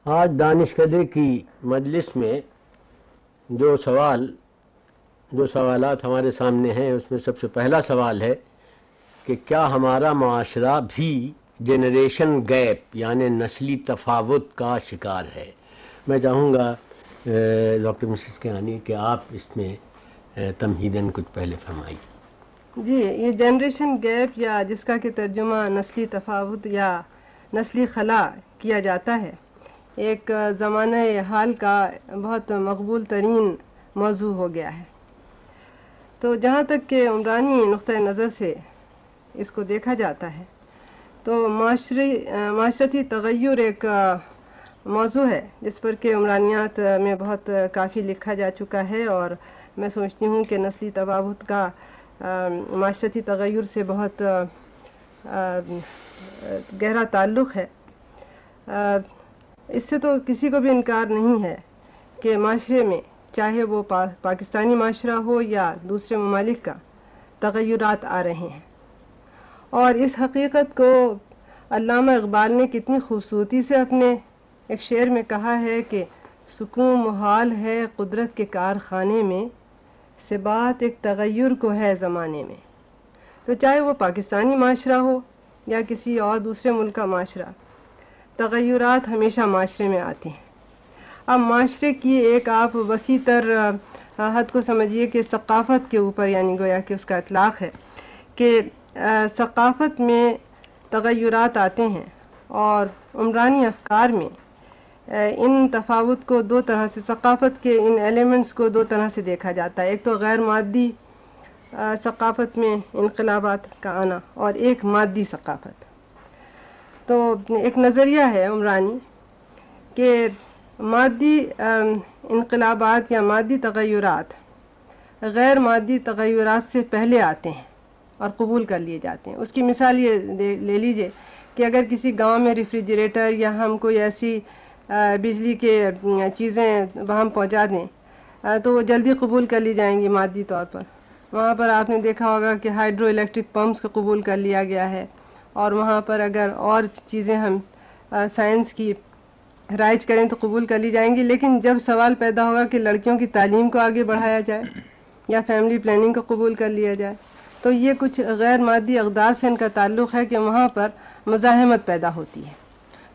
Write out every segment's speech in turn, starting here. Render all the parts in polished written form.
آج دانش کدے کی مجلس میں جو سوالات ہمارے سامنے ہیں، اس میں سب سے پہلا سوال ہے کہ کیا ہمارا معاشرہ بھی جنریشن گیپ یعنی نسلی تفاوت کا شکار ہے؟ میں چاہوں گا ڈاکٹر مسز کیانی کہ آپ اس میں تمہیداً کچھ پہلے فرمائیے۔ جی، یہ جنریشن گیپ یا جس کا کہ ترجمہ نسلی تفاوت یا نسلی خلا کیا جاتا ہے، ایک زمانہ حال کا بہت مقبول ترین موضوع ہو گیا ہے۔ تو جہاں تک کہ عمرانی نقطۂ نظر سے اس کو دیکھا جاتا ہے تو معاشرتی تغیر ایک موضوع ہے جس پر کہ عمرانیات میں بہت کافی لکھا جا چکا ہے، اور میں سمجھتی ہوں کہ نسلی تفاوت کا معاشرتی تغیر سے بہت گہرا تعلق ہے۔ اس سے تو کسی کو بھی انکار نہیں ہے کہ معاشرے میں چاہے وہ پاکستانی معاشرہ ہو یا دوسرے ممالک کا، تغیرات آ رہے ہیں، اور اس حقیقت کو علامہ اقبال نے کتنی خوبصورتی سے اپنے ایک شعر میں کہا ہے کہ سکون محال ہے قدرت کے کارخانے میں، ثبات ایک تغیر کو ہے زمانے میں۔ تو چاہے وہ پاکستانی معاشرہ ہو یا کسی اور دوسرے ملک کا معاشرہ، تغیرات ہمیشہ معاشرے میں آتے ہیں۔ اب معاشرے کی ایک آپ وسیع تر حد کو سمجھیے کہ ثقافت کے اوپر، یعنی گویا کہ اس کا اطلاق ہے کہ ثقافت میں تغیرات آتے ہیں، اور عمرانی افکار میں ان تفاوت کو دو طرح سے، ثقافت کے ان ایلیمنٹس کو دو طرح سے دیکھا جاتا ہے۔ ایک تو غیر مادی ثقافت میں انقلابات کا آنا، اور ایک مادی ثقافت۔ تو ایک نظریہ ہے عمرانی کہ مادی انقلابات یا مادی تغیرات غیر مادی تغیرات سے پہلے آتے ہیں اور قبول کر لیے جاتے ہیں۔ اس کی مثال یہ لے لیجئے کہ اگر کسی گاؤں میں ریفریجریٹر یا ہم کوئی ایسی بجلی کے چیزیں وہاں پہنچا دیں تو وہ جلدی قبول کر لی جائیں گی مادی طور پر۔ وہاں پر آپ نے دیکھا ہوگا کہ ہائیڈرو الیکٹرک پمپس کو قبول کر لیا گیا ہے، اور وہاں پر اگر اور چیزیں ہم سائنس کی رائج کریں تو قبول کر لی جائیں گی۔ لیکن جب سوال پیدا ہوگا کہ لڑکیوں کی تعلیم کو آگے بڑھایا جائے یا فیملی پلاننگ کو قبول کر لیا جائے، تو یہ کچھ غیر مادی اقدار سے ان کا تعلق ہے کہ وہاں پر مزاحمت پیدا ہوتی ہے۔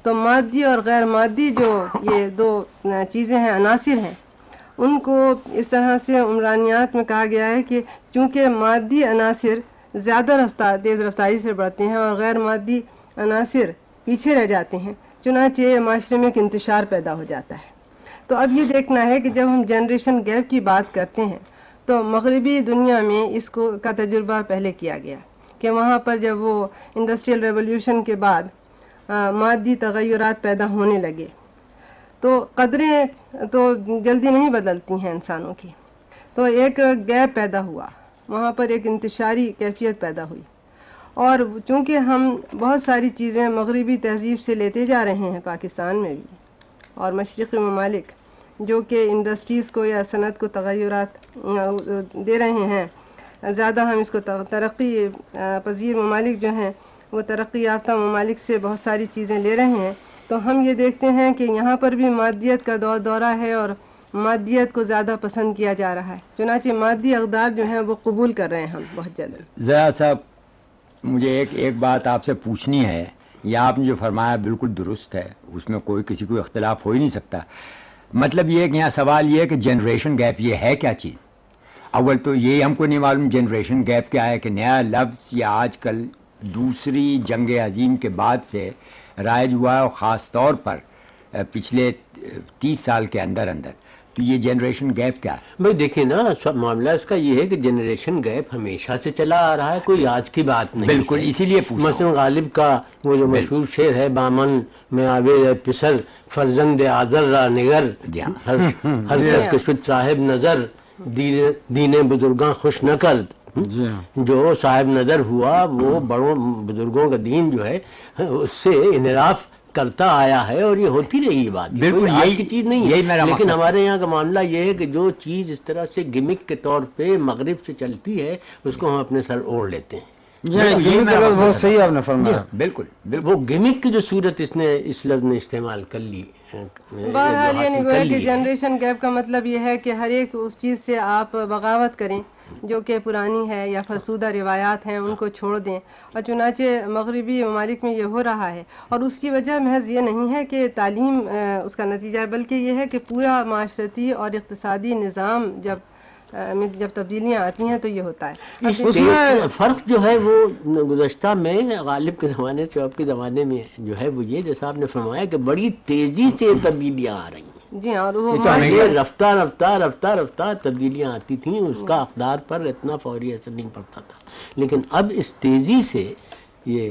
تو مادی اور غیر مادی جو یہ دو چیزیں ہیں، عناصر ہیں، ان کو اس طرح سے عمرانیات میں کہا گیا ہے کہ چونکہ مادی عناصر زیادہ تیز رفتاری سے بڑھتے ہیں اور غیر مادی عناصر پیچھے رہ جاتے ہیں، چنانچہ معاشرے میں ایک انتشار پیدا ہو جاتا ہے۔ تو اب یہ دیکھنا ہے کہ جب ہم جنریشن گیپ کی بات کرتے ہیں تو مغربی دنیا میں اس کا تجربہ پہلے کیا گیا کہ وہاں پر جب وہ انڈسٹریل ریولوشن کے بعد مادی تغیرات پیدا ہونے لگے تو قدریں تو جلدی نہیں بدلتی ہیں انسانوں کی، تو ایک گیپ پیدا ہوا، وہاں پر ایک انتشاری کیفیت پیدا ہوئی، اور چونکہ ہم بہت ساری چیزیں مغربی تہذیب سے لیتے جا رہے ہیں پاکستان میں بھی اور مشرقی ممالک جو کہ انڈسٹریز کو یا صنعت کو تغیرات دے رہے ہیں، زیادہ ہم اس کو ترقی پذیر ممالک جو ہیں وہ ترقی یافتہ ممالک سے بہت ساری چیزیں لے رہے ہیں، تو ہم یہ دیکھتے ہیں کہ یہاں پر بھی مادیت کا دورہ ہے اور مادیت کو زیادہ پسند کیا جا رہا ہے، چنانچہ مادی اقدار جو ہیں وہ قبول کر رہے ہیں ہم بہت جلد۔ ضیاء صاحب، مجھے ایک بات آپ سے پوچھنی ہے، یہ آپ نے جو فرمایا بالکل درست ہے، اس میں کسی کو اختلاف ہو ہی نہیں سکتا۔ مطلب یہ ہے کہ یہاں سوال یہ ہے کہ جنریشن گیپ یہ ہے کیا چیز؟ اول تو یہی ہم کو نہیں معلوم جنریشن گیپ کیا ہے، کہ نیا لفظ یا آج کل دوسری جنگ عظیم کے بعد سے رائج ہوا ہے، اور خاص طور پر پچھلے 30 سال کے اندر تو یہ جنریشن گیپ کیا ہے؟ بھائی دیکھیں نا، معاملہ اس کا یہ ہے کہ جنریشن گیپ ہمیشہ سے چلا آ رہا ہے، کوئی آج کی بات نہیں۔ بالکل، اسی لیے پوچھا۔ مثلا غالب کا وہ جو مشہور شعر ہے، بامن میں آوے پسر فرزند آذر را نگر، ہر کس کے شد صاحب نظر دین بزرگاں خوش نہ کرد۔ جو صاحب نظر ہوا وہ بڑوں بزرگوں کا دین جو ہے اس سے انحراف کرتا آیا ہے، اور یہ ہوتی رہی بات، بالکل آج کی چیز نہیں ہے۔ لیکن ہمارے یہاں کا معاملہ یہ ہے کہ جو چیز اس طرح سے گمک کے طور پہ مغرب سے چلتی ہے اس کو ہم اپنے سر اوڑھ لیتے ہیں۔ بہت صحیح آپ نے فرمایا. بالکل وہ گیمک کی جو صورت اس لفظ نے استعمال کر لی. بہرحال یہ نہیں گویا کہ جنریشن گیپ کا مطلب یہ ہے کہ ہر ایک اس چیز سے آپ بغاوت کریں جو کہ پرانی ہے یا فرسودہ روایات ہیں ان کو چھوڑ دیں. اور چنانچہ مغربی ممالک میں یہ ہو رہا ہے، اور اس کی وجہ محض یہ نہیں ہے کہ تعلیم اس کا نتیجہ ہے، بلکہ یہ ہے کہ پورا معاشرتی اور اقتصادی نظام جب تبدیلیاں آتی ہیں تو یہ ہوتا ہے. اس میں فرق جو ہے وہ گزشتہ میں غالب کے زمانے سے اب کے زمانے میں جو ہے وہ یہ جیسا آپ نے فرمایا کہ بڑی تیزی سے تبدیلیاں آ رہی ہیں. جی ہاں، اور وہ رفتہ تبدیلیاں آتی تھیں، اس کا اقدار پر اتنا فوری اثر نہیں پڑتا تھا. لیکن اب اس تیزی سے یہ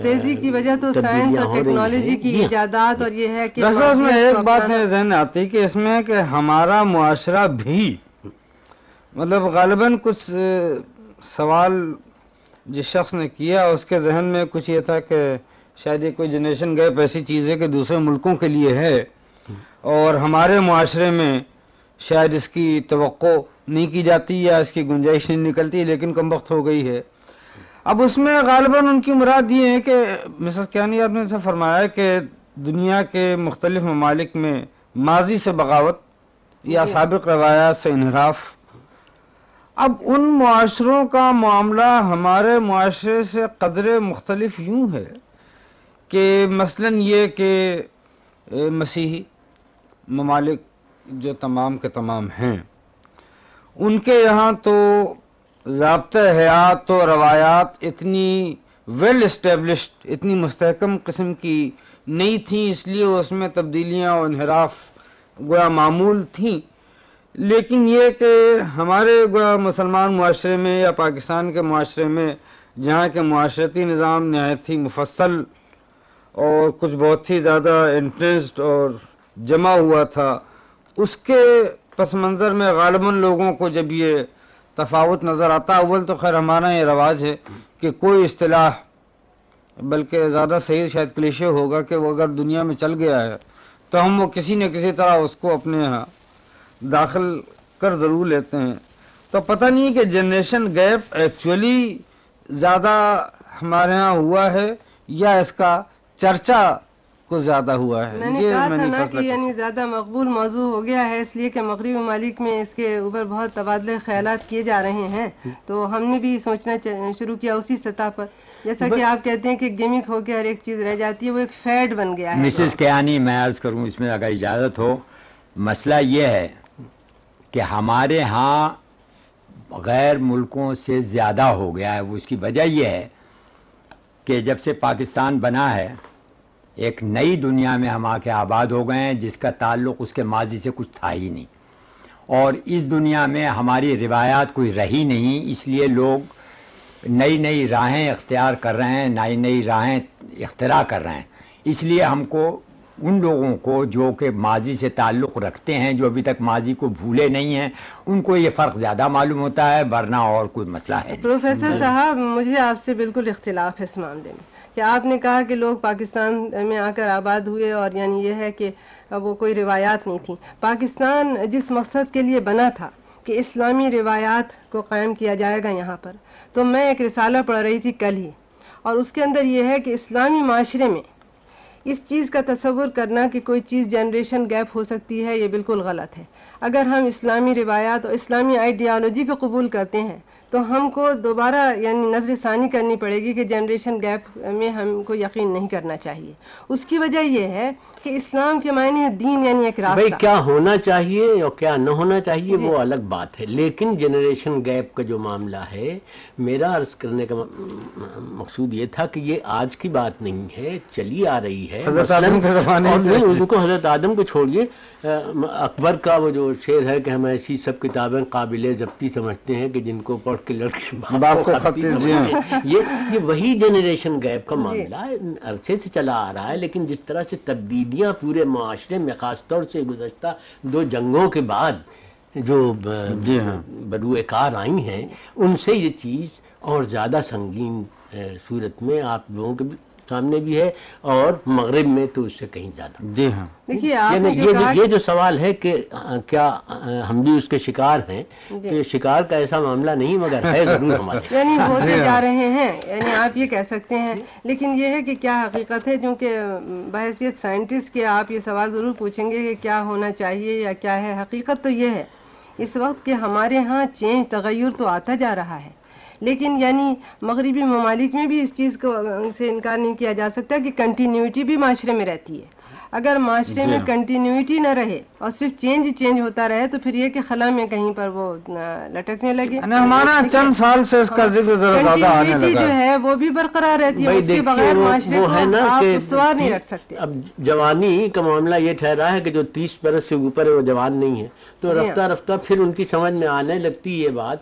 تیزی کی وجہ تو سائنس اور ٹیکنالوجی کی ایجادات اور یہ ہے کہ اس میں ایک بات میرے ذہن میں آتی کہ اس میں کہ ہمارا معاشرہ بھی مطلب غالباً کچھ سوال جس شخص نے کیا اس کے ذہن میں کچھ یہ تھا کہ شاید یہ کوئی جنریشن گیپ ایسی چیز ہے کہ دوسرے ملکوں کے لیے ہے اور ہمارے معاشرے میں شاید اس کی توقع نہیں کی جاتی یا اس کی گنجائش نہیں نکلتی، لیکن کم وقت ہو گئی ہے. اب اس میں غالباً ان کی مراد یہ ہے کہ مسز کیانی آپ نے ایسا فرمایا کہ دنیا کے مختلف ممالک میں ماضی سے بغاوت یا سابق روایات سے انحراف. اب ان معاشروں کا معاملہ ہمارے معاشرے سے قدرے مختلف یوں ہے کہ مثلاً یہ کہ مسیحی ممالک جو تمام کے تمام ہیں ان کے یہاں تو ضابطۂ حیات و روایات اتنی ویل اسٹیبلشڈ، اتنی مستحکم قسم کی نہیں تھیں، اس لیے اس میں تبدیلیاں و انحراف گویا معمول تھیں. لیکن یہ کہ ہمارے گویا مسلمان معاشرے میں یا پاکستان کے معاشرے میں جہاں کے معاشرتی نظام نہایت ہی مفصل اور کچھ بہت ہی زیادہ انٹرسٹ اور جمع ہوا تھا، اس کے پس منظر میں غالباً لوگوں کو جب یہ تفاوت نظر آتا، اول تو خیر ہمارا یہ رواج ہے کہ کوئی اصطلاح، بلکہ زیادہ صحیح شاید کلیشے ہوگا کہ وہ اگر دنیا میں چل گیا ہے تو ہم وہ کسی نہ کسی طرح اس کو اپنے یہاں داخل کر ضرور لیتے ہیں. تو پتہ نہیں کہ جنریشن گیپ ایکچولی زیادہ ہمارے ہاں ہوا ہے یا اس کا چرچا کو زیادہ ہوا ہے. میں نے کہا تھا نا کہ یعنی زیادہ مقبول موضوع ہو گیا ہے، اس لیے کہ مغربی ممالک میں اس کے اوپر بہت تبادلے خیالات کیے جا رہے ہیں، تو ہم نے بھی سوچنا شروع کیا اسی سطح پر. جیسا کہ آپ کہتے ہیں کہ گیمک ہو کے ہر ایک چیز رہ جاتی ہے، وہ ایک فیڈ بن گیا ہے. مسز کیانی میں عرض کروں اس میں اگر اجازت ہو، مسئلہ یہ ہے کہ ہمارے ہاں غیر ملکوں سے زیادہ ہو گیا ہے. اس کی وجہ یہ ہے کہ جب سے پاکستان بنا ہے ایک نئی دنیا میں ہم آ کے آباد ہو گئے ہیں جس کا تعلق اس کے ماضی سے کچھ تھا ہی نہیں، اور اس دنیا میں ہماری روایات کوئی رہی نہیں، اس لیے لوگ نئی راہیں اختیار کر رہے ہیں، نئی راہیں اختراع کر رہے ہیں. اس لیے ہم کو ان لوگوں کو جو کہ ماضی سے تعلق رکھتے ہیں، جو ابھی تک ماضی کو بھولے نہیں ہیں، ان کو یہ فرق زیادہ معلوم ہوتا ہے، ورنہ اور کوئی مسئلہ ہے. پروفیسر صاحب، مجھے آپ سے بالکل اختلاف ہے اس معاملے میں کہ آپ نے کہا کہ لوگ پاکستان میں آ کر آباد ہوئے اور یعنی یہ ہے کہ وہ کوئی روایات نہیں تھیں. پاکستان جس مقصد کے لیے بنا تھا کہ اسلامی روایات کو قائم کیا جائے گا یہاں پر، تو میں ایک رسالہ پڑھ رہی تھی کل ہی، اور اس کے اندر یہ ہے کہ اسلامی معاشرے میں اس چیز کا تصور کرنا کہ کوئی چیز جنریشن گیپ ہو سکتی ہے، یہ بالکل غلط ہے. اگر ہم اسلامی روایات اور اسلامی آئیڈیالوجی کو قبول کرتے ہیں تو ہم کو دوبارہ یعنی نظر ثانی کرنی پڑے گی کہ جنریشن گیپ میں ہم کو یقین نہیں کرنا چاہیے. اس کی وجہ یہ ہے کہ اسلام کے معنی ہے دین یعنی ایک راستہ. بھئی کیا ہونا چاہیے اور کیا نہ ہونا چاہیے وہ الگ بات ہے، لیکن جنریشن گیپ کا جو معاملہ ہے، میرا عرض کرنے کا مقصود یہ تھا کہ یہ آج کی بات نہیں ہے، چلی آ رہی ہے. حضرت آدم کے زمانے سے ان کو حضرت آدم کو چھوڑیے، اکبر کا وہ جو شعر ہے کہ ہم ایسی سب کتابیں قابل ضبطی سمجھتے ہیں کہ جن کو پڑھ کے لڑکے باپ کو خطی سمجھتے ہیں. یہ وہی جنریشن گیپ کا معاملہ عرصے سے چلا آ رہا ہے، لیکن جس طرح سے تبدیلیاں پورے معاشرے میں خاص طور سے گزشتہ 2 جنگوں کے بعد جو بروئے کار آئی ہیں، ان سے یہ چیز اور زیادہ سنگین صورت میں آپ لوگوں کے سامنے بھی ہے اور مغرب میں تو اس سے کہیں زیادہ. جی ہاں. دیکھیے آپ نے جو کہا یہ جو سوال ہے کہ کیا ہم بھی اس کے شکار ہیں، کہ شکار کا ایسا معاملہ نہیں مگر ہے ضرور ہمارے. یعنی ہوتے جا رہے ہیں، یعنی آپ یہ کہہ سکتے ہیں. لیکن یہ ہے کہ کیا حقیقت ہے، کیونکہ بحیثیت سائنٹسٹ کے آپ یہ سوال ضرور پوچھیں گے کہ کیا ہونا چاہیے یا کیا ہے. حقیقت تو یہ ہے اس وقت کہ ہمارے ہاں چینج، تغیر تو آتا جا رہا ہے، لیکن یعنی مغربی ممالک میں بھی اس چیز کو سے انکار نہیں کیا جا سکتا کہ کنٹینیوٹی بھی معاشرے میں رہتی ہے. اگر معاشرے میں کنٹینیوٹی نہ رہے اور صرف چینج ہوتا رہے تو پھر یہ کہ خلا میں کہیں پر وہ لٹکنے لگے. ہمارا چند سال سے اس کا ذکر ذرا زیادہ آنے کنٹینیوٹی لگا جو ہے وہ بھی برقرار رہتی ہے، اس کے بغیر معاشرے کو آپ استوار نہیں رکھ سکتے. اب جوانی کا معاملہ یہ ٹھہرا ہے کہ جو 30 برس سے اوپر ہے وہ جوان نہیں ہے، تو رفتہ رفتہ پھر ان کی سمجھ میں آنے لگتی یہ بات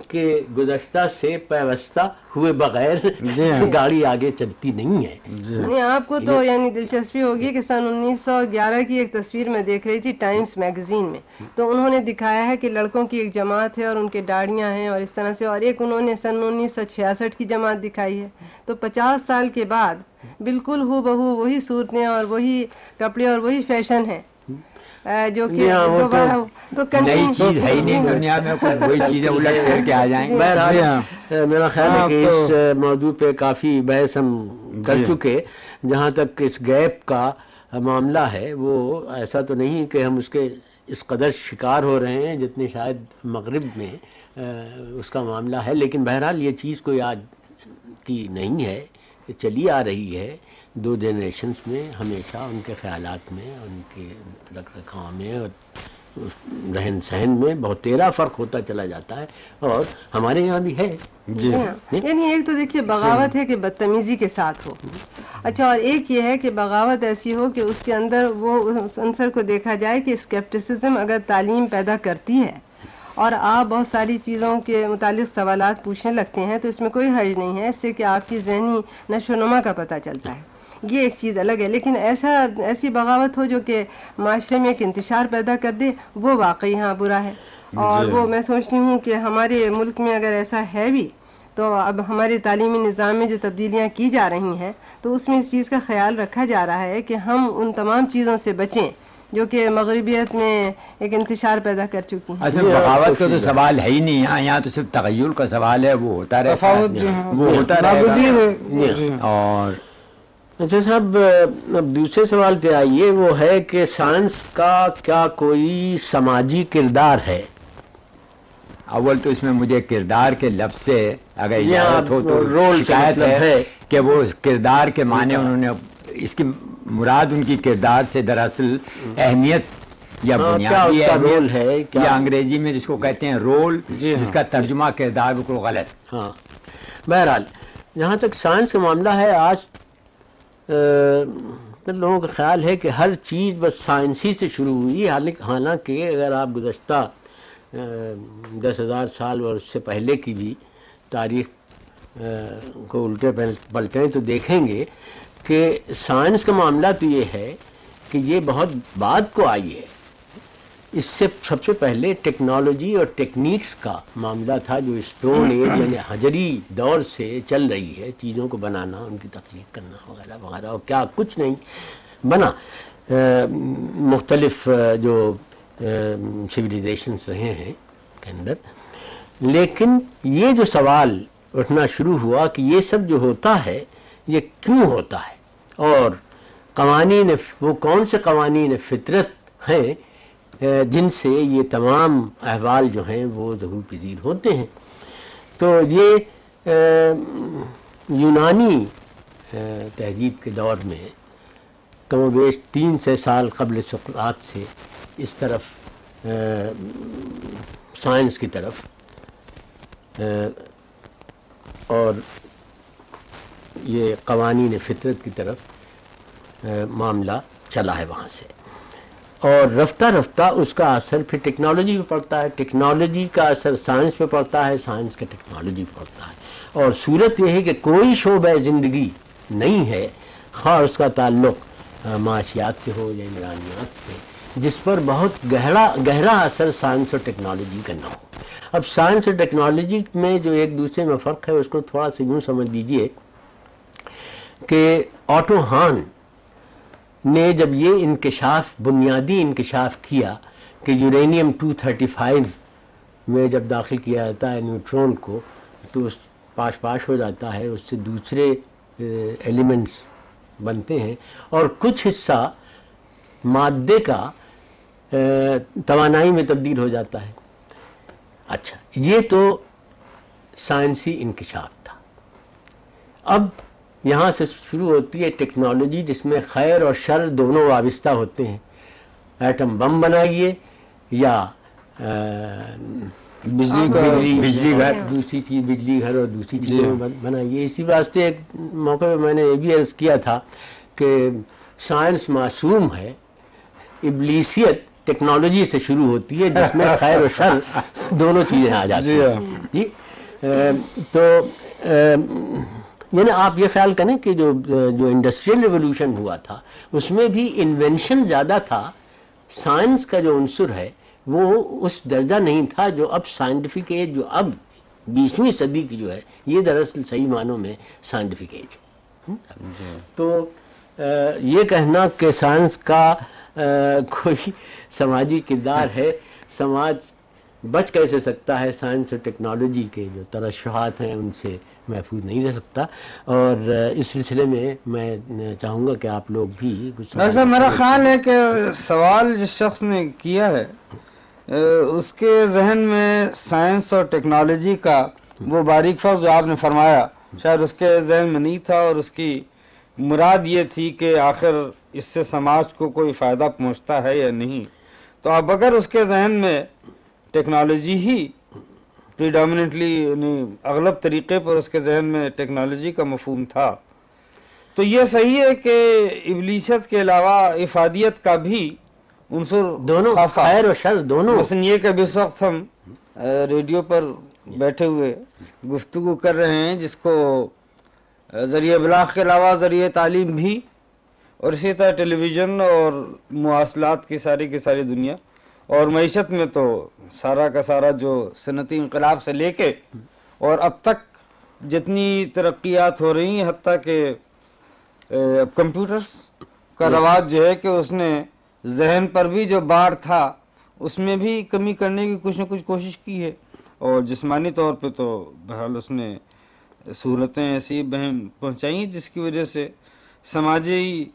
کہ گزشتہ سے پیوستہ ہوئے بغیر گاڑی آگے چلتی نہیں ہے. آپ کو تو یعنی دلچسپی ہوگی کہ سن 1911 کی ایک تصویر میں دیکھ رہی تھی ٹائمز میگزین میں، تو انہوں نے دکھایا ہے کہ لڑکوں کی ایک جماعت ہے اور ان کے داڑیاں ہیں اور اس طرح سے، اور ایک انہوں نے سن 1966 کی جماعت دکھائی ہے. تو 50 سال کے بعد بالکل ہو بہو وہی صورتیں اور وہی کپڑے اور وہی فیشن ہے جو کہ دوبارہ تو نئی چیز ہے ہی نہیں دنیا میں، وہی چیزیں الٹ کر کے آ جائیں. بہرحال میرا خیال ہے کہ اس موضوع پہ کافی بحث ہم کر چکے. جہاں تک اس گیپ کا معاملہ ہے وہ ایسا تو نہیں کہ ہم اس کے اس قدر شکار ہو رہے ہیں جتنے شاید مغرب میں اس کا معاملہ ہے، لیکن بہرحال یہ چیز کوئی آج کی نہیں ہے، چلی آ رہی ہے 2 جنریشنز میں، ہمیشہ ان کے خیالات میں، ان کے رکھ رکھاؤ میں اور رہن سہن میں بہت تیرا فرق ہوتا چلا جاتا ہے، اور ہمارے یہاں بھی ہے. یعنی ایک تو دیکھیے بغاوت ہے کہ بدتمیزی کے ساتھ ہو، اچھا، اور ایک یہ ہے کہ بغاوت ایسی ہو کہ اس کے اندر وہ اس عنصر کو دیکھا جائے کہ اسکیپٹسزم اگر تعلیم پیدا کرتی ہے اور آپ بہت ساری چیزوں کے متعلق سوالات پوچھنے لگتے ہیں تو اس میں کوئی حرج نہیں ہے، اس سے کہ آپ کی ذہنی نشو و نما کا پتہ چلتا ہے، یہ ایک چیز الگ ہے. لیکن ایسی بغاوت ہو جو کہ معاشرے میں ایک انتشار پیدا کر دے، وہ واقعی ہاں برا ہے. اور وہ میں سوچتی ہوں کہ ہمارے ملک میں اگر ایسا ہے بھی تو اب ہمارے تعلیمی نظام میں جو تبدیلیاں کی جا رہی ہیں تو اس میں اس چیز کا خیال رکھا جا رہا ہے کہ ہم ان تمام چیزوں سے بچیں جو کہ مغربیت میں ایک انتشار پیدا کر چکی ہیں. اصل بغاوت کا تو سوال ہے ہی نہیں، یہاں تو صرف تغیر کا سوال ہے، وہ ہوتا رہتا ہے، وہ ہوتا رہے گا. اور اچھا صاحب، اب دوسرے سوال پہ آئیے، وہ ہے کہ سائنس کا کیا کوئی سماجی کردار ہے؟ اول تو اس میں مجھے کردار کے لفظ سے اگر اجازت ہو تو رول شکایت ہے کہ وہ کردار کے معنی انہوں نے اس کی مراد ان کی کردار سے دراصل اہمیت یا بنیادی رول ہے، یا انگریزی میں جس کو کہتے ہیں رول، جس کا ترجمہ کردار بالکل غلط. ہاں، بہرحال جہاں تک سائنس کا معاملہ ہے، آج لوگوں کا خیال ہے کہ ہر چیز بس سائنسی سے شروع ہوئی، حالانکہ اگر آپ گزشتہ 10,000 سال اور اس سے پہلے کی بھی تاریخ کو الٹے پلٹیں تو دیکھیں گے کہ سائنس کا معاملہ تو یہ ہے کہ یہ بہت بعد کو آئی ہے. اس سے سب سے پہلے ٹیکنالوجی اور ٹیکنیکس کا معاملہ تھا جو اسٹون ایج یعنی حجری دور سے چل رہی ہے، چیزوں کو بنانا، ان کی تخلیق کرنا وغیرہ وغیرہ، اور کیا کچھ نہیں بنا. مختلف جو سویلائزیشنس رہے ہیں کے اندر. لیکن یہ جو سوال اٹھنا شروع ہوا کہ یہ سب جو ہوتا ہے یہ کیوں ہوتا ہے، اور قوانین، وہ کون سے قوانین فطرت ہیں جن سے یہ تمام احوال جو ہیں وہ ظہور پذیر ہوتے ہیں. تو یہ یونانی تہذیب کے دور میں کم و بیش 300 سال قبل سقراط سے اس طرف سائنس کی طرف اور یہ قوانین فطرت کی طرف معاملہ چلا ہے وہاں سے، اور رفتہ رفتہ اس کا اثر پھر ٹیکنالوجی پہ پڑتا ہے، ٹیکنالوجی کا اثر سائنس پہ پڑتا ہے، سائنس کا ٹیکنالوجی پہ پڑتا ہے. اور صورت یہ ہے کہ کوئی شعبہ زندگی نہیں ہے، خواہ اس کا تعلق معاشیات سے ہو یا عمرانیات سے، جس پر بہت گہرا اثر سائنس اور ٹیکنالوجی کا نہ ہو. اب سائنس اور ٹیکنالوجی میں جو ایک دوسرے میں فرق ہے اس کو تھوڑا سا یوں سمجھ لیجئے کہ آٹو ہان نے جب یہ انکشاف، بنیادی انکشاف کیا کہ یورینیم 235 میں جب داخل کیا جاتا ہے نیوٹرون کو تو پاش ہو جاتا ہے، اس سے دوسرے ایلیمنٹس بنتے ہیں اور کچھ حصہ مادے کا توانائی میں تبدیل ہو جاتا ہے. اچھا، یہ تو سائنسی انکشاف تھا. اب یہاں سے شروع ہوتی ہے ٹیکنالوجی جس میں خیر اور شر دونوں وابستہ ہوتے ہیں. ایٹم بم بنائیے یا بجلی گھر، دوسری چیز بجلی گھر اور دوسری چیزیں بنائیے. اسی واسطے ایک موقع پہ میں نے یہ بھی عرض کیا تھا کہ سائنس معصوم ہے، ابلیسیت ٹیکنالوجی سے شروع ہوتی ہے جس میں خیر و شر دونوں چیزیں آ جاتی ہیں. جی تو یعنی آپ یہ خیال کریں کہ جو انڈسٹریل ریولوشن ہوا تھا اس میں بھی انوینشن زیادہ تھا، سائنس کا جو عنصر ہے وہ اس درجہ نہیں تھا جو اب سائنٹیفک ایج، جو اب 20ویں صدی کی جو ہے، یہ دراصل صحیح معنوں میں سائنٹیفک ایج ہے. تو یہ کہنا کہ سائنس کا کوئی سماجی کردار ہے، سماج بچ کیسے سکتا ہے سائنس اور ٹیکنالوجی کے جو ترشحات ہیں ان سے محفوظ نہیں رہ سکتا. اور اس سلسلے میں میں چاہوں گا کہ آپ لوگ بھی کچھ ڈاکٹر صاحب، میرا خیال ہے کہ سوال جس شخص نے کیا ہے اس کے ذہن میں سائنس اور ٹیکنالوجی کا وہ باریک فرق جو آپ نے فرمایا شاید اس کے ذہن میں نہیں تھا، اور اس کی مراد یہ تھی کہ آخر اس سے سماج کو کوئی فائدہ پہنچتا ہے یا نہیں. تو اب اگر اس کے ذہن میں ٹیکنالوجی ہی پریڈامننٹلی یعنی اغلب طریقے پر اس کے ذہن میں ٹیکنالوجی کا مفہوم تھا تو یہ صحیح ہے کہ ابلیسیت کے علاوہ افادیت کا بھی عنصر دونوں، خیر و شر دونوں. مثلا یہ کہ اس وقت ہم ریڈیو پر بیٹھے ہوئے گفتگو کر رہے ہیں جس کو ذریعہ ابلاغ کے علاوہ ذریعہ تعلیم بھی، اور اسی طرح ٹیلی ویژن اور مواصلات کی ساری دنیا، اور معیشت میں تو سارا کا سارا جو صنعتی انقلاب سے لے کے اور اب تک جتنی ترقیات ہو رہی ہیں، حتیٰ کہ کمپیوٹرز کا رواج جو ہے کہ اس نے ذہن پر بھی جو بار تھا اس میں بھی کمی کرنے کی کچھ نہ کچھ کوشش کی ہے، اور جسمانی طور پہ تو بہرحال اس نے سہولتیں ایسی بہم پہنچائی ہیں جس کی وجہ سے سماجی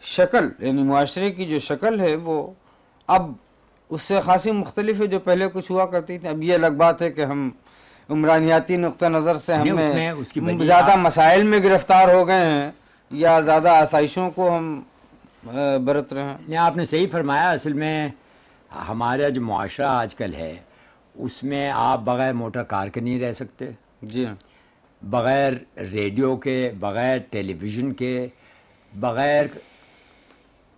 شکل یعنی معاشرے کی جو شکل ہے وہ اب اس سے خاصی مختلف ہے جو پہلے کچھ ہوا کرتی تھی. اب یہ الگ بات ہے کہ ہم عمرانیاتی نقطہ نظر سے ہم زیادہ مسائل میں گرفتار ہو گئے ہیں یا زیادہ آسائشوں کو ہم برت رہے ہیں. آپ نے صحیح فرمایا. اصل میں ہمارا جو معاشرہ آج کل ہے اس میں آپ بغیر موٹر کار کے نہیں رہ سکتے. جی ہاں، بغیر ریڈیو کے، بغیر ٹیلی ویژن کے، بغیر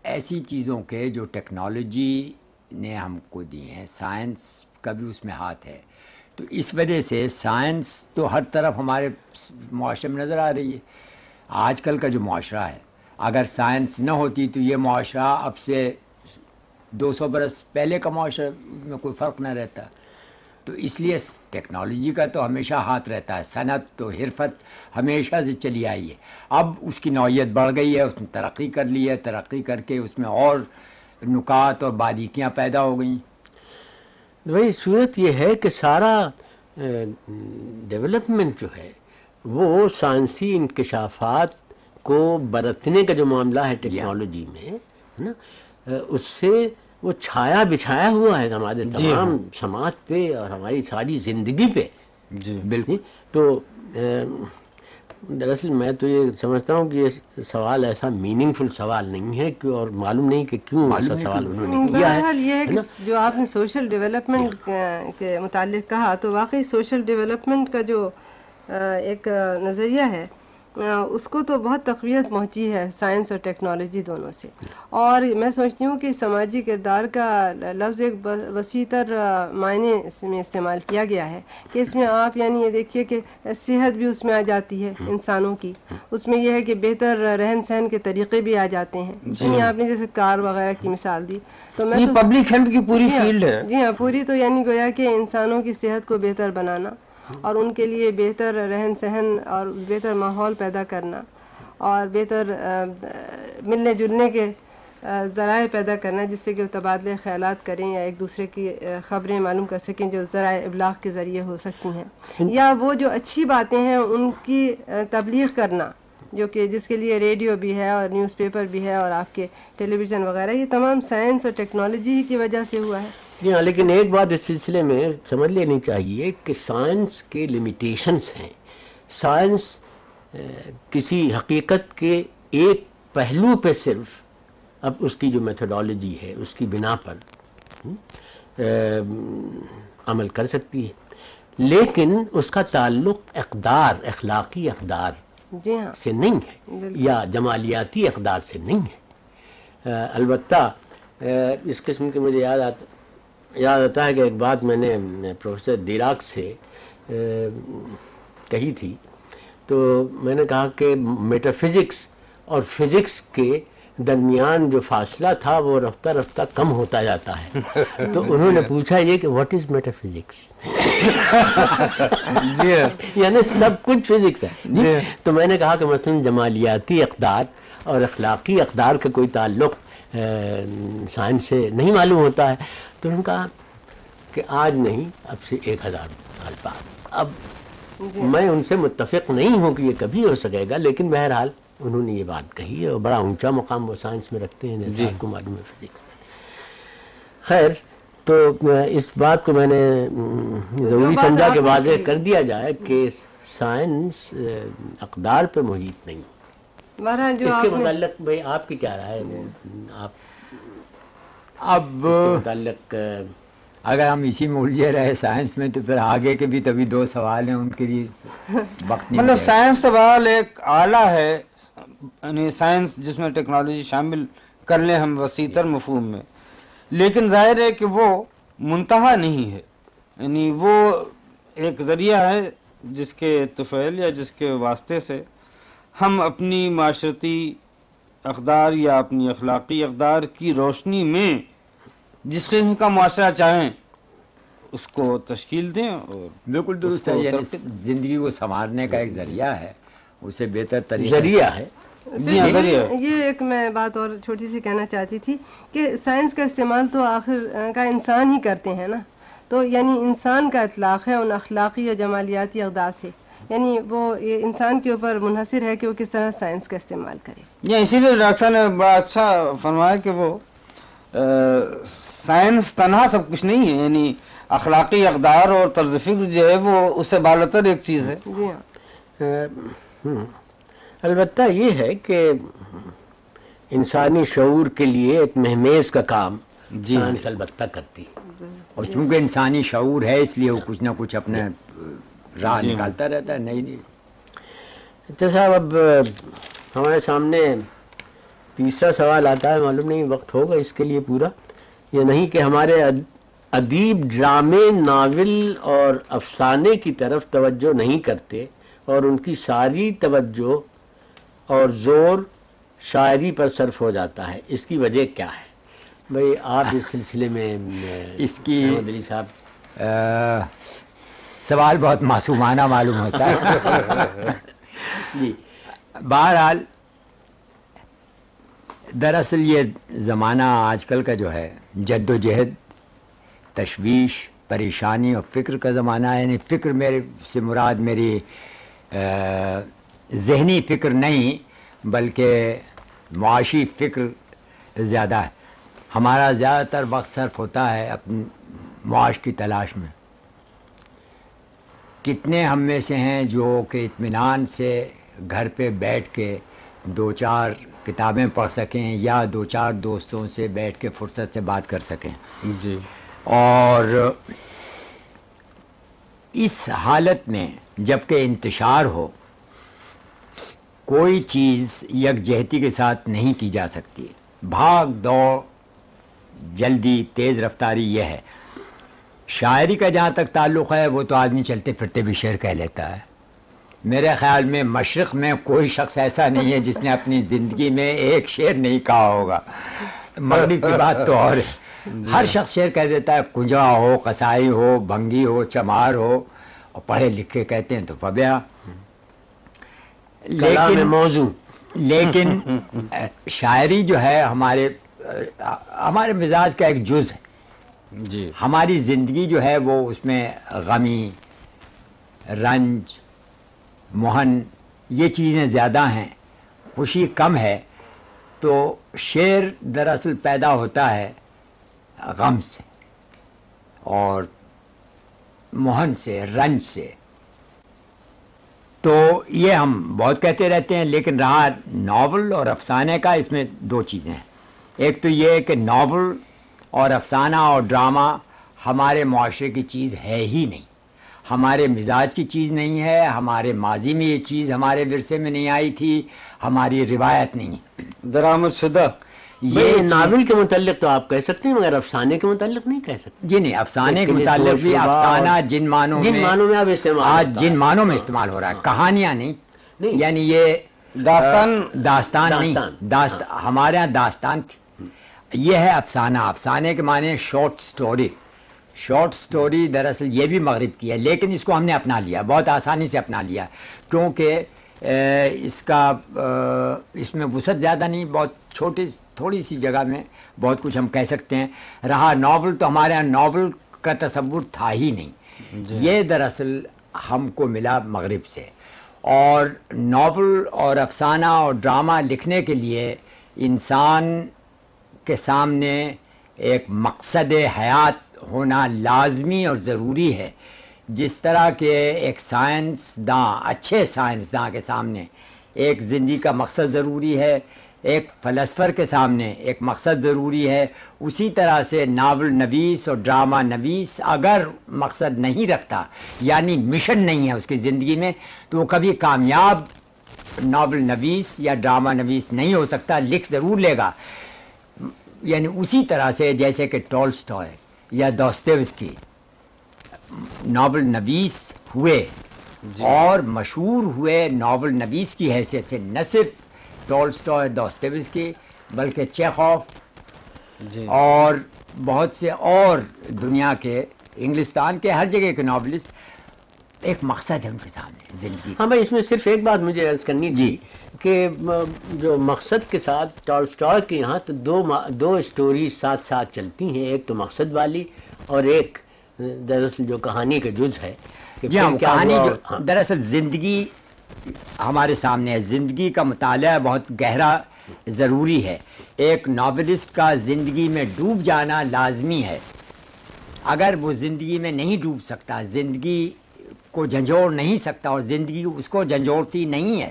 ایسی چیزوں کے جو ٹیکنالوجی نے ہم کو دی ہیں. سائنس کا بھی اس میں ہاتھ ہے. تو اس وجہ سے سائنس تو ہر طرف ہمارے معاشرے میں نظر آ رہی ہے. آج کل کا جو معاشرہ ہے اگر سائنس نہ ہوتی تو یہ معاشرہ اب سے 200 برس پہلے کا معاشرہ میں کوئی فرق نہ رہتا. تو اس لیے ٹیکنالوجی کا تو ہمیشہ ہاتھ رہتا ہے. صنعت تو حرفت ہمیشہ سے چلی آئی ہے. اب اس کی نوعیت بڑھ گئی ہے، اس نے ترقی کر لی ہے. ترقی کر کے اس میں اور نکات اور باریکیاں پیدا ہو گئیں. بھائی صورت یہ ہے کہ سارا ڈیولپمنٹ جو ہے وہ سائنسی انکشافات کو برتنے کا جو معاملہ ہے ٹیکنالوجی میں ہے نا، اس سے وہ چھایا بچھایا ہوا ہے ہمارے تمام سماج پہ اور ہماری ساری زندگی پہ. جی بالکل. تو دراصل میں تو یہ سمجھتا ہوں کہ یہ سوال ایسا میننگ فل سوال نہیں ہے کہ، اور معلوم نہیں کہ کیوں ایسا سوال انہوں نے کیا ہے. بہرحال یہ ہے کہ جو آپ نے سوشل ڈیولپمنٹ کے متعلق کہا تو واقعی سوشل ڈیولپمنٹ کا جو ایک نظریہ ہے اس کو تو بہت تقویت پہنچی ہے سائنس اور ٹیکنالوجی دونوں سے. اور میں سمجھتی ہوں کہ سماجی کردار کا لفظ ایک وسیع تر معنی میں استعمال کیا گیا ہے کہ اس میں آپ یعنی یہ دیکھیے کہ صحت بھی اس میں آ جاتی ہے انسانوں کی. اس میں یہ ہے کہ بہتر رہن سہن کے طریقے بھی آ جاتے ہیں. یعنی آپ نے جیسے کار وغیرہ کی مثال دی تو میں پبلک ہیلتھ کی پوری فیلڈ ہے. جی ہاں، پوری تو یعنی گویا کہ انسانوں کی صحت کو بہتر بنانا اور ان کے لیے بہتر رہن سہن اور بہتر ماحول پیدا کرنا اور بہتر ملنے جلنے کے ذرائع پیدا کرنا جس سے کہ وہ تبادلے خیالات کریں یا ایک دوسرے کی خبریں معلوم کر سکیں جو ذرائع ابلاغ کے ذریعے ہو سکتی ہیں، یا وہ جو اچھی باتیں ہیں ان کی تبلیغ کرنا جو کہ جس کے لیے ریڈیو بھی ہے اور نیوز پیپر بھی ہے اور آپ کے ٹیلی ویژن وغیرہ، یہ تمام سائنس اور ٹیکنالوجی کی وجہ سے ہوا ہے۔ جی ہاں، لیکن ایک بات اس سلسلے میں سمجھ لینی چاہیے کہ سائنس کے لمیٹیشنز ہیں۔ سائنس کسی حقیقت کے ایک پہلو پہ صرف اب اس کی جو میتھڈالوجی ہے اس کی بنا پر عمل کر سکتی ہے، لیکن اس کا تعلق اقدار، اخلاقی اقدار جی ہاں سے نہیں ہے یا جمالیاتی اقدار سے نہیں ہے۔ البتہ اس قسم کے مجھے یاد آتا ہے کہ ایک بات میں نے پروفیسر دیراک سے کہی تھی، تو میں نے کہا کہ میٹا فزکس اور فزکس کے درمیان جو فاصلہ تھا وہ رفتہ رفتہ کم ہوتا جاتا ہے۔ تو انہوں نے پوچھا یہ کہ واٹ از میٹا فزکس؟ جی یعنی سب کچھ فزکس ہے۔ تو میں نے کہا کہ مثلا جمالیاتی اقدار اور اخلاقی اقدار کا کوئی تعلق سائنس سے نہیں معلوم ہوتا ہے۔ تو انہوں نے کہا کہ آج نہیں، اب سے 1000 سال بعد۔ اب میں ان سے متفق نہیں ہوں کہ یہ کبھی ہو سکے گا، لیکن بہرحال انہوں نے یہ بات کہی ہے اور بڑا اونچا مقام وہ سائنس میں رکھتے ہیں جیسے آپ کو معلوم ہے فزکس میں۔ خیر، تو اس بات کو میں نے ضروری سمجھا کہ واضح کر دیا جائے کہ سائنس اقدار پہ محیط نہیں۔ بہرحال جو اس کے آپ نے متعلق بھائی آپ کی کیا رائے ہے؟ آپ اب اس کے متعلق اگر ہم اسی میں الجھے رہے سائنس میں تو پھر آگے کے بھی تبھی 2 سوال ہیں، ان کے لیے وقت نہیں مطلب ہے۔ سائنس تو بہرحال ایک آلہ ہے، یعنی سائنس جس میں ٹیکنالوجی شامل کر لیں ہم وسیع تر مفہوم میں، لیکن ظاہر ہے کہ وہ منتہا نہیں ہے، یعنی وہ ایک ذریعہ ہے جس کے طفیل یا جس کے واسطے سے ہم اپنی معاشرتی اقدار یا اپنی اخلاقی اقدار کی روشنی میں جس قسم کا معاشرہ چاہیں اس کو تشکیل دیں۔ اور بالکل درست ہے، یعنی زندگی کو سنوارنے کا ایک ذریعہ ہے، اسے بہتر طریقے ذریعہ ہے۔ جی ہاں، ذریعہ۔ یہ ایک میں بات اور چھوٹی سی کہنا چاہتی تھی کہ سائنس کا استعمال تو آخر کا انسان ہی کرتے ہیں نا، تو یعنی انسان کا اطلاق ہے ان اخلاقی اور جمالیاتی اقدار سے، یعنی وہ یہ انسان کے اوپر منحصر ہے کہ وہ کس طرح سائنس کا استعمال کرے۔ یا اسی لیے ڈاکٹر صاحب نے بڑا اچھا فرمایا کہ وہ سائنس تنہا سب کچھ نہیں ہے، یعنی اخلاقی اقدار اور طرز فکر جو ہے وہ اس سے بالاتر ایک چیز ہے۔ جی ہاں، البتہ یہ ہے کہ انسانی شعور کے لیے ایک مہمیز کا کام سائنس البتہ کرتی ہے، اور چونکہ انسانی شعور ہے اس لیے وہ کچھ نہ کچھ اپنے راہ نکالتا رہتا ہے۔ نہیں اچھا صاحب، اب ہمارے سامنے تیسرا سوال آتا ہے، معلوم نہیں وقت ہوگا اس کے لیے پورا یا نہیں، کہ ہمارے ادیب ڈرامے، ناول اور افسانے کی طرف توجہ نہیں کرتے اور ان کی ساری توجہ اور زور شاعری پر صرف ہو جاتا ہے، اس کی وجہ کیا ہے؟ بھئی آپ اس سلسلے میں اس کی احمد علی صاحب سوال بہت معصومانہ معلوم ہوتا ہے۔ جی، بہرحال دراصل یہ زمانہ آج کل کا جو ہے جد و جہد، تشویش، پریشانی اور فکر کا زمانہ ہے۔ یعنی فکر میرے سے مراد میری ذہنی فکر نہیں بلکہ معاشی فکر زیادہ ہے۔ ہمارا زیادہ تر وقت صرف ہوتا ہے اپنی معاش کی تلاش میں۔ کتنے ہم میں سے ہیں جو کہ اطمینان سے گھر پہ بیٹھ کے 2-4 کتابیں پڑھ سکیں یا 2-4 دوستوں سے بیٹھ کے فرصت سے بات کر سکیں۔ جی، اور اس حالت میں جب کہ انتشار ہو، کوئی چیز یکجہتی کے ساتھ نہیں کی جا سکتی، بھاگ دوڑ، جلدی، تیز رفتاری یہ ہے۔ شاعری کا جہاں تک تعلق ہے وہ تو آدمی چلتے پھرتے بھی شعر کہہ لیتا ہے۔ میرے خیال میں مشرق میں کوئی شخص ایسا نہیں ہے جس نے اپنی زندگی میں ایک شعر نہیں کہا ہوگا۔ مغرب کی بات تو اور ہے، ہر شخص شعر کہہ دیتا ہے، کنجا ہو، قصائی ہو، بھنگی ہو، چمار ہو، اور پڑھے لکھے کہتے ہیں تو فبیا۔ کلام موضوع لیکن شاعری جو ہے ہمارے مزاج کا ایک جز ہے. جی ہماری زندگی جو ہے وہ اس میں غمی، رنج، محن یہ چیزیں زیادہ ہیں، خوشی کم ہے. تو شعر دراصل پیدا ہوتا ہے غم سے اور محن سے، رنج سے. تو یہ ہم بہت کہتے رہتے ہیں، لیکن رہا ناول اور افسانے کا، اس میں دو چیزیں ہیں. ایک تو یہ کہ ناول اور افسانہ اور ڈرامہ ہمارے معاشرے کی چیز ہے ہی نہیں، ہمارے مزاج کی چیز نہیں ہے، ہمارے ماضی میں یہ چیز ہمارے ورثے میں نہیں آئی تھی، ہماری روایت نہیں ہے. درآمد شدہ. یہ ناول کے متعلق تو آپ کہہ سکتے ہیں، مگر افسانے کے متعلق نہیں کہہ سکتے. جی نہیں، افسانے کے متعلق بھی افسانہ جن معنوں میں اب استعمال آج جن معنوں میں استعمال ہو رہا ہے، کہانیاں نہیں. یعنی یہ داستان نہیں، ہمارے ہاں داستان تھی. یہ ہے افسانہ. افسانے کے معنی شارٹ سٹوری. شارٹ سٹوری دراصل یہ بھی مغرب کی ہے، لیکن اس کو ہم نے اپنا لیا، بہت آسانی سے اپنا لیا، کیونکہ اس میں وسعت زیادہ نہیں، بہت تھوڑی سی جگہ میں بہت کچھ ہم کہہ سکتے ہیں. رہا ناول، تو ہمارے یہاں ناول کا تصور تھا ہی نہیں. یہ دراصل ہم کو ملا مغرب سے. اور ناول اور افسانہ اور ڈرامہ لکھنے کے لیے انسان کے سامنے ایک مقصد حیات ہونا لازمی اور ضروری ہے. جس طرح کہ ایک سائنسداں، اچھے سائنسداں کے سامنے ایک زندگی کا مقصد ضروری ہے، ایک فلسفر کے سامنے ایک مقصد ضروری ہے، اسی طرح سے ناول نویس اور ڈرامہ نویس اگر مقصد نہیں رکھتا، یعنی مشن نہیں ہے اس کی زندگی میں، تو وہ کبھی کامیاب ناول نویس یا ڈرامہ نویس نہیں ہو سکتا. لکھ ضرور لے گا، یعنی اسی طرح سے جیسے کہ ٹولسٹائے یا دوستویسکی ناول نویس ہوئے اور مشہور ہوئے ناول نویس کی حیثیت سے، نہ صرف ٹولسٹائے، دوستویسکی، بلکہ چیخوف اور بہت سے اور دنیا کے، انگلستان کے ہر جگہ کے ناولسٹ. ایک مقصد ہے ان کے سامنے زندگی. ہاں بھائی، اس میں صرف ایک بات مجھے عرض کرنی تھی کہ جو مقصد کے ساتھ ٹولسٹائے کے یہاں تو دو اسٹوری ساتھ ساتھ چلتی ہیں، ایک تو مقصد والی اور ایک دراصل جو کہانی کا جز ہے. جی ہاں، کہانی جو دراصل زندگی ہمارے سامنے ہے. زندگی کا مطالعہ بہت گہرا ضروری ہے. ایک ناولسٹ کا زندگی میں ڈوب جانا لازمی ہے. اگر وہ زندگی میں نہیں ڈوب سکتا، زندگی کو جھنجھوڑ نہیں سکتا اور زندگی اس کو جھنجھوڑتی نہیں ہے،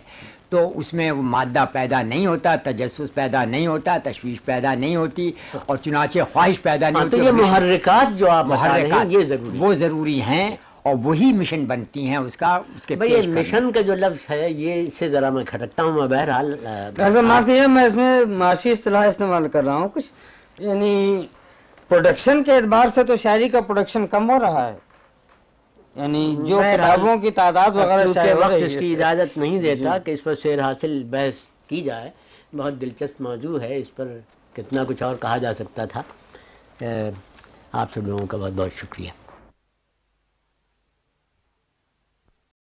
تو اس میں وہ مادہ پیدا نہیں ہوتا، تجسس پیدا نہیں ہوتا، تشویش پیدا نہیں ہوتی، اور چنانچہ خواہش پیدا نہیں ہوتی. تو یہ محرکات جو آپ بتا رہے ہیں یہ وہ ضروری ہیں، اور وہی مشن بنتی ہیں اس کا. اس کے بھئی مشن کا جو لفظ ہے یہ اس سے ذرا میں کھٹکتا ہوں. میں بہرحال میں اس میں معاشی اصطلاح استعمال کر رہا ہوں کچھ، یعنی پروڈکشن کے اعتبار سے تو شاعری کا پروڈکشن کم ہو رہا ہے، یعنی جو کتابوں کی تعداد وغیرہ وقت اس کی اجازت نہیں دیتا کہ اس پر سیر حاصل بحث کی جائے. بہت دلچسپ موضوع ہے، اس پر کتنا کچھ اور کہا جا سکتا تھا. آپ سب لوگوں کا بہت بہت شکریہ.